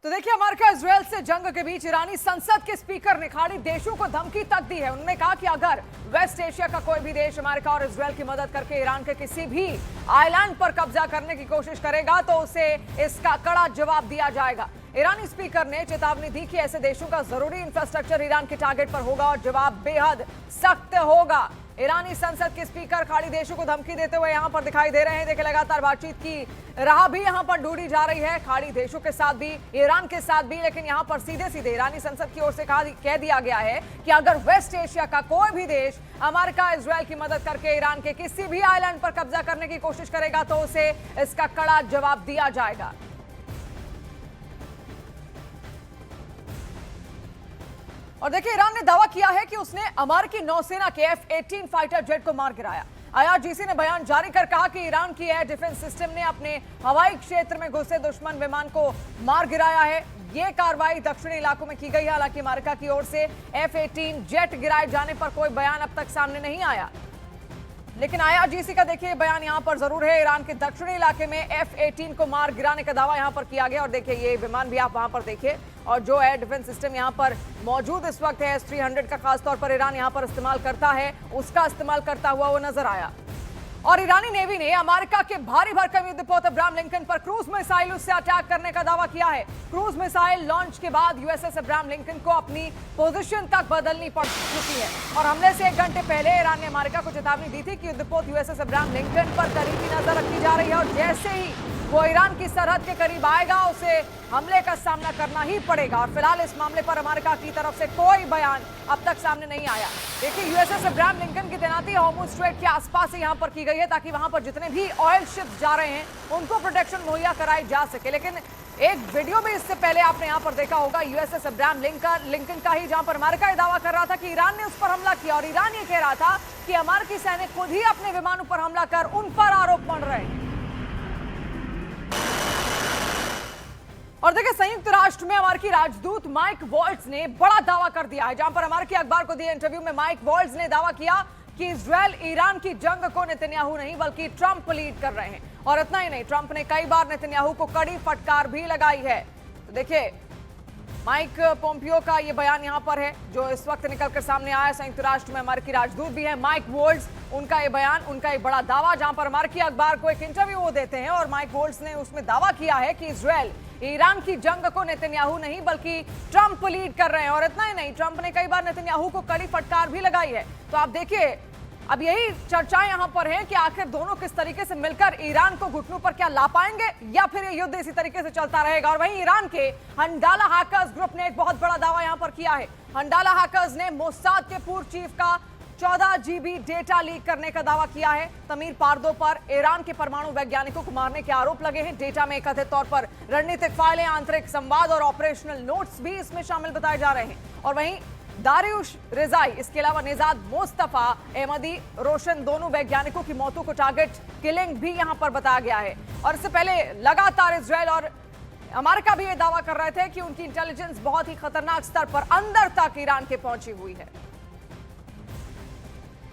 तो देखिए, America Israel से जंग के बीच ईरानी संसद के स्पीकर ने खाड़ी देशों को धमकी तक दी है। उन्होंने कहा कि अगर वेस्ट एशिया का कोई भी देश अमेरिका और इजरायल की मदद करके ईरान के किसी भी आइलैंड पर कब्जा करने की कोशिश करेगा तो उसे इसका कड़ा जवाब दिया जाएगा। ईरानी स्पीकर ने चेतावनी दी कि ऐसे देशों का जरूरी इंफ्रास्ट्रक्चर ईरान के टारगेट पर होगा और जवाब बेहद सख्त होगा। ईरानी संसद के स्पीकर खाड़ी देशों को धमकी देते हुए यहां पर दिखाई दे रहे हैं। देखिए, लगातार बातचीत की राह भी यहां पर ढूंढी जा रही है, खाड़ी देशों के साथ भी, ईरान के साथ भी। लेकिन यहां पर सीधे सीधे ईरानी संसद की ओर से कह दिया गया है कि अगर वेस्ट एशिया का कोई भी देश अमेरिका इजरायल की मदद करके ईरान के किसी भी आइलैंड पर कब्जा करने की कोशिश करेगा तो उसे इसका कड़ा जवाब दिया जाएगा। और देखिए, ईरान ने दावा किया है कि उसने अमेरिकी नौसेना के F-18 फाइटर जेट को मार गिराया। IRGC ने बयान जारी कर कहा कि ईरान की एयर डिफेंस सिस्टम ने अपने हवाई क्षेत्र में घुसे दुश्मन विमान को मार गिराया है। ये कार्रवाई दक्षिणी इलाकों में की गई है। हालांकि अमेरिका की ओर से F-18 जेट गिराए जाने पर कोई बयान अब तक सामने नहीं आया, लेकिन IRGC का देखिए बयान यहां पर जरूर है। ईरान के दक्षिणी इलाके में F-18 को मार गिराने का दावा यहां पर किया गया। और देखिए, ये विमान भी आप वहां पर देखिए, और जो एयर डिफेंस सिस्टम यहां पर मौजूद इस वक्त है S-300 का खासतौर पर ईरान यहां पर इस्तेमाल करता है, उसका इस्तेमाल करता हुआ वो नजर आया। और ईरानी नेवी ने अमेरिका के भारी भरकम युद्धपोत अब्राहम लिंकन पर क्रूज मिसाइल से अटैक करने का दावा किया है। क्रूज मिसाइल लॉन्च के बाद USS अब्राहम लिंकन को अपनी पोजीशन तक बदलनी पड़ चुकी है। और हमले से 1 घंटे पहले ईरान ने अमेरिका को चेतावनी दी थी कि युद्धपोत USS अब्राहम लिंकन पर करीबी नजर रखी जा रही है और जैसे ही वो ईरान की सरहद के करीब आएगा उसे हमले का सामना करना ही पड़ेगा। और फिलहाल इस मामले पर अमेरिका की तरफ से कोई बयान अब तक सामने नहीं आया। देखिए, USS अब्राहम लिंकन की तैनाती हॉर्मुज स्ट्रेट के आसपास यहां पर की गई है ताकि वहां पर जितने भी ऑयल शिप्स जा रहे हैं उनको प्रोटेक्शन मुहैया कराई जा सके। लेकिन एक वीडियो भी इससे पहले आपने यहां पर देखा होगा USS अब्राहम लिंकन का ही, जहां पर अमेरिका ये दावा कर रहा था कि ईरान ने उस पर हमला किया और ईरान ये कह रहा था कि अमेरिकी सैनिक खुद ही अपने विमानों पर हमला कर उन पर आरोप मढ़ रहे हैं। और देखिए, संयुक्त राष्ट्र में अमेरिकी राजदूत माइक वॉल्ट्ज ने बड़ा दावा कर दिया है। जहां पर अमेरिकी अखबार को दिए इंटरव्यू में माइक वॉल्ट्ज ने दावा किया कि इजरायल ईरान की जंग को नेतन्याहू नहीं बल्कि ट्रंप लीड कर रहे हैं। और इतना ही नहीं, ट्रंप ने कई बार नेतन्याहू को कड़ी फटकार भी लगाई है। तो देखिए, माइक पोम्पियो का ये बयान यहां पर है जो इस वक्त निकलकर सामने आया। संयुक्त राष्ट्र में अमेरिकी राजदूत भी है माइक वॉल्ट्ज, उनका ये बयान, उनका ये बड़ा दावा, जहां पर अमेरिकी अखबार को एक इंटरव्यू वो देते हैं और माइक वॉल्ट्ज ने उसमें दावा किया है कि इजरायल ईरान की जंग को नेतन्याहू नहीं बल्कि ट्रंप लीड कर रहे हैं। और इतना ही नहीं, ट्रंप ने कई बार नेतन्याहू को कड़ी फटकार भी लगाई है। तो आप देखिए, अब यही चर्चाएं यहां पर हैं कि आखिर दोनों किस तरीके से मिलकर ईरान को घुटनों पर क्या ला पाएंगे या फिर ये युद्ध इसी तरीके से चलता रहेगा। और वहीं ईरान के हंडाला हैकर्स ग्रुप ने एक बहुत बड़ा दावा यहां पर किया है। हंडाला हैकर्स ने मोसाद के पूर्व चीफ का 14 GB डेटा लीक करने का दावा किया है। तमीर पार्दो पर ईरान के परमाणु वैज्ञानिकों को मारने के आरोप लगे हैं। डेटा में कथित तौर पर रणनीतिक फाइलें, आंतरिक संवाद और ऑपरेशनल नोट्स भी इसमें शामिल बताए जा रहे हैं। और वहीं दारियुश रिजाई, इसके अलावा निजाद मुस्तफा अहमदी रोशन, दोनों वैज्ञानिकों की मौतों को टारगेट किलिंग भी यहां पर बताया गया है। और इससे पहले लगातार इजरायल और अमेरिका भी ये दावा कर रहे थे कि उनकी इंटेलिजेंस बहुत ही खतरनाक स्तर पर अंदर तक ईरान के पहुंची हुई है।